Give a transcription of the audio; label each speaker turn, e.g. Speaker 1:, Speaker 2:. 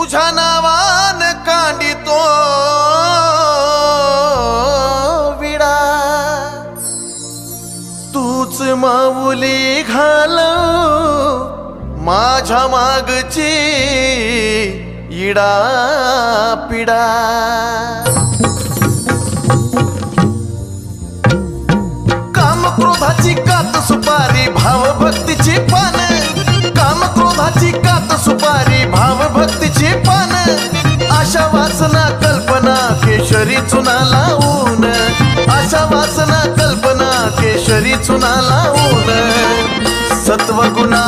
Speaker 1: तुझ्या नावान कांडितो विडा, तूच माऊली घाल माझ्या मागची इडा पिडा। काम क्रोधाची कात सुपारी भाव भक्तीची पान, काम क्रोधाची कात सुपारी भाव भक्तीची पान। आशा वासना कल्पना केशरी चुना लावून, आशा वासना कल्पना केशरी चुना लावून। सत्वगुणा